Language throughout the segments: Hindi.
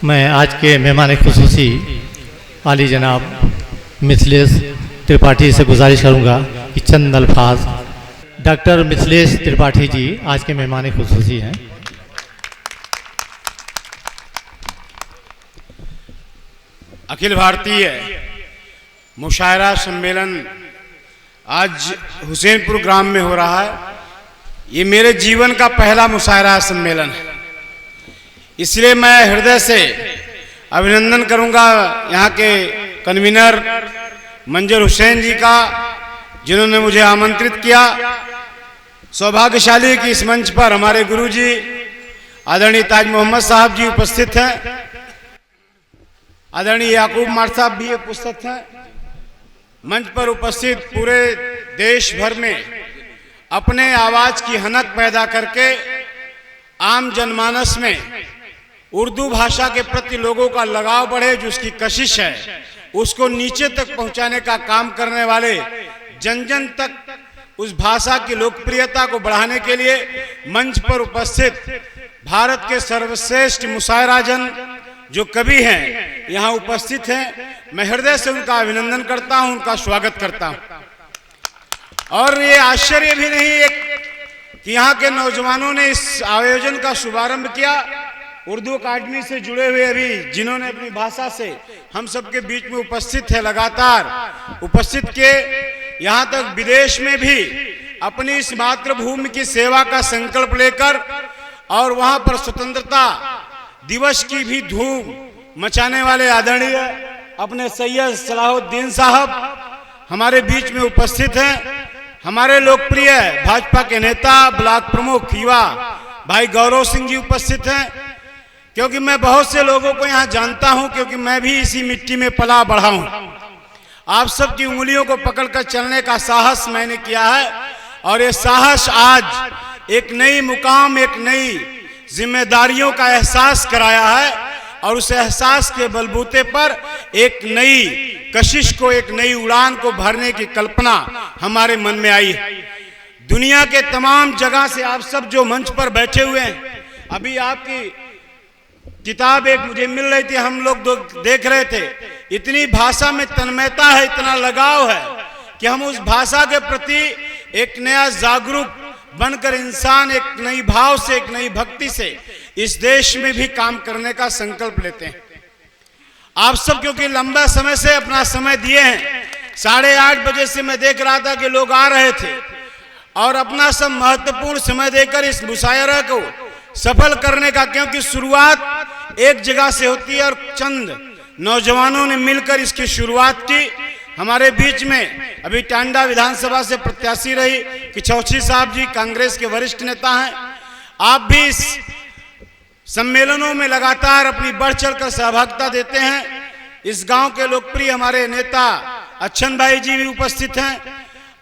मैं आज के मेहमान खुसूसी आली जनाब मिथिलेश त्रिपाठी से गुजारिश करूंगा कि चंद अल्फाज। डॉक्टर मिथिलेश त्रिपाठी जी आज के मेहमान खुसूसी हैं। अखिल भारतीय मुशायरा सम्मेलन आज हुसैनपुर ग्राम में हो रहा है। ये मेरे जीवन का पहला मुशायरा सम्मेलन है, इसलिए मैं हृदय से अभिनंदन करूंगा यहाँ के कन्वीनर मंजर हुसैन जी का, जिन्होंने मुझे आमंत्रित किया। सौभाग्यशाली कि इस मंच पर हमारे गुरुजी आदरणीय ताज मोहम्मद साहब जी उपस्थित हैं, आदरणीय याकूब मार साहब भी उपस्थित हैं। मंच पर उपस्थित पूरे देश भर में अपने आवाज की हनक पैदा करके आम जनमानस में उर्दू भाषा के प्रति लोगों का लगाव बढ़े, जो उसकी कशिश है उसको नीचे तक पहुंचाने का काम करने वाले, जन जन तक उस भाषा की लोकप्रियता को बढ़ाने के लिए मंच पर उपस्थित भारत के सर्वश्रेष्ठ मुशायरा जन जो कवि हैं यहाँ उपस्थित हैं। मैं हृदय से उनका अभिनंदन करता हूं, उनका स्वागत करता हूं। और ये आश्चर्य भी नहीं है कि यहाँ के नौजवानों ने इस आयोजन का शुभारंभ किया। उर्दू अकादमी से जुड़े हुए अभी जिन्होंने अपनी भाषा से हम सबके बीच में उपस्थित है, लगातार उपस्थित के यहाँ तक विदेश में भी अपनी इस मातृभूमि की सेवा का संकल्प लेकर और वहां पर स्वतंत्रता दिवस की भी धूम मचाने वाले आदरणीय अपने सैयद सलाहुद्दीन साहब हमारे बीच में उपस्थित हैं। हमारे लोकप्रिय भाजपा के नेता ब्लॉक प्रमुख युवा भाई गौरव सिंह जी उपस्थित हैं। क्योंकि मैं बहुत से लोगों को यहाँ जानता हूं, क्योंकि मैं भी इसी मिट्टी में पला बढ़ा हूं। आप सबकी उंगलियों को पकड़कर चलने का साहस मैंने किया है, और ये साहस आज एक नई मुकाम, एक नई जिम्मेदारियों का एहसास कराया है, और उस एहसास के बलबूते पर एक नई कशिश को, एक नई उड़ान को भरने की कल्पना हमारे मन में आई है। दुनिया के तमाम जगह से आप सब जो मंच पर बैठे हुए हैं, अभी आपकी किताब एक मुझे मिल रही थी, हम लोग देख रहे थे। इतनी भाषा में तन्मयता है, इतना लगाव है कि हम उस भाषा के प्रति एक नया जागरूक बनकर इंसान एक नई भाव से, एक नई भक्ति से इस देश में भी काम करने का संकल्प लेते हैं। आप सब क्योंकि लंबा समय से अपना समय दिए हैं, 8:30 बजे से मैं देख रहा था कि लोग आ रहे थे, और अपना सब महत्वपूर्ण समय देकर इस मुशायरा को सफल करने का, क्योंकि शुरुआत एक जगह से होती है और चंद नौजवानों ने मिलकर इसकी शुरुआत की। हमारे बीच में अभी टांडा विधानसभा से प्रत्याशी रही किचौची साहब जी, कांग्रेस के वरिष्ठ नेता हैं। आप भी इस सम्मेलनों में लगातार अपनी बढ़ चढ़कर सहभागिता देते हैं। इस गांव के लोकप्रिय हमारे नेता अच्छन भाई जी भी उपस्थित हैं।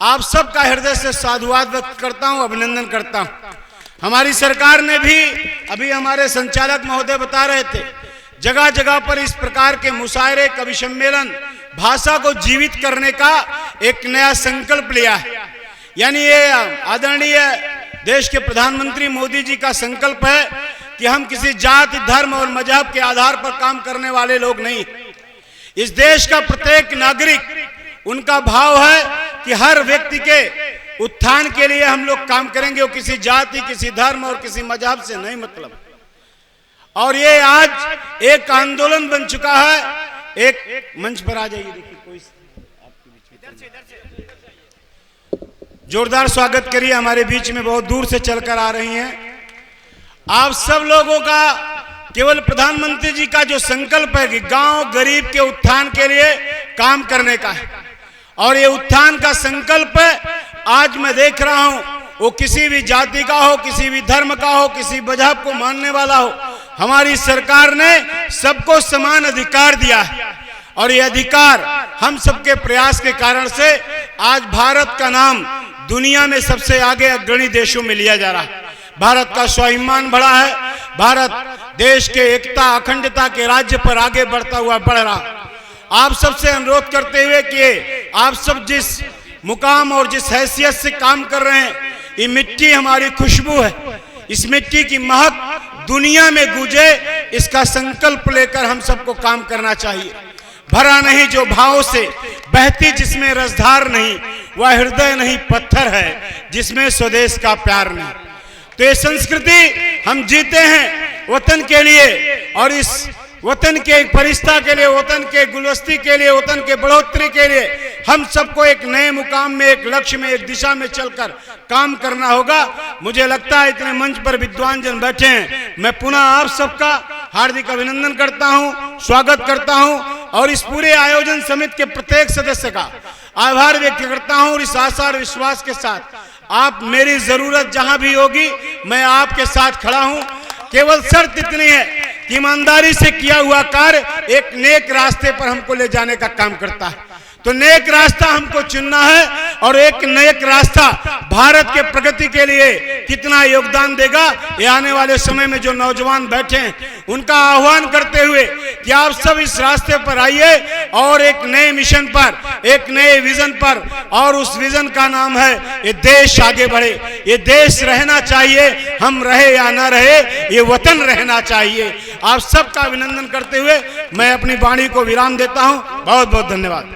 आप सबका हृदय से साधुवाद व्यक्त करता हूं, अभिनंदन करता हूं। हमारी सरकार ने भी, अभी हमारे संचालक महोदय बता रहे थे, जगह जगह पर इस प्रकार के मुशायरे, कवि सम्मेलन, भाषा को जीवित करने का एक नया संकल्प लिया है। यानी ये आदरणीय देश के प्रधानमंत्री मोदी जी का संकल्प है कि हम किसी जाति, धर्म और मजहब के आधार पर काम करने वाले लोग नहीं। इस देश का प्रत्येक नागरिक, उनका भाव है कि हर व्यक्ति के उत्थान के लिए हम लोग काम करेंगे। वो किसी जाति, किसी धर्म और किसी मजहब से नहीं मतलब। और ये आज एक आंदोलन बन चुका है। एक मंच पर आ जाइए, देखिए कोई आपके बीच में जोरदार स्वागत करिए। हमारे बीच में बहुत दूर से चलकर आ रही हैं। आप सब लोगों का केवल प्रधानमंत्री जी का जो संकल्प है कि गांव गरीब के उत्थान के लिए काम करने का है, और ये उत्थान का संकल्प आज मैं देख रहा हूं, वो किसी भी जाति का हो, किसी भी धर्म का हो, किसी मजहब को मानने वाला हो, हमारी सरकार ने सबको समान अधिकार दिया है। और ये अधिकार हम सबके प्रयास के कारण से आज भारत का नाम दुनिया में सबसे आगे अग्रणी देशों में लिया जा रहा है। भारत का स्वाभिमान बढ़ा है। भारत देश के एकता, अखंडता के राज्य पर आगे बढ़ता हुआ बढ़ रहा। आप सबसे अनुरोध करते हुए कि आप सब जिस मुकाम और जिस हैसियत से काम कर रहे हैं, ये मिट्टी हमारी खुशबू है, इस मिट्टी की महक दुनिया में गूंजे, इसका संकल्प लेकर हम सबको काम करना चाहिए। भरा नहीं जो भाव से, बहती जिसमें रसधार नहीं, वह हृदय नहीं पत्थर है जिसमें स्वदेश का प्यार नहीं। तो ये संस्कृति हम जीते हैं वतन के लिए, और इस वतन के परिस्था के लिए, वतन के गुलवस्ती के लिए, वतन के बढ़ोतरी के लिए हम सबको एक नए मुकाम में, एक लक्ष्य में, एक दिशा में चलकर काम करना होगा। मुझे लगता है इतने मंच पर विद्वान जन बैठे हैं, मैं पुनः आप सबका हार्दिक अभिनंदन करता हूं, स्वागत करता हूं, और इस पूरे आयोजन समिति के प्रत्येक सदस्य का आभार व्यक्त करता हूं। और इस आशा और विश्वास के साथ आप मेरी जरूरत जहां भी होगी मैं आपके साथ खड़ा हूं। केवल शर्त इतनी है कि ईमानदारी से किया हुआ कार्य एक नेक रास्ते पर हमको ले जाने का काम करता है। तो नेक रास्ता हमको चुनना है, और एक नेक रास्ता भारत के प्रगति के लिए कितना योगदान देगा, ये आने वाले समय में जो नौजवान बैठे हैं उनका आह्वान करते हुए कि आप सब इस रास्ते पर आइए और एक नए मिशन पर, एक नए विजन पर, और उस विजन का नाम है ये देश आगे बढ़े। ये देश रहना चाहिए, हम रहे या ना रहे, ये वतन रहना चाहिए। आप सबका अभिनंदन करते हुए मैं अपनी वाणी को विराम देता हूं। बहुत बहुत धन्यवाद।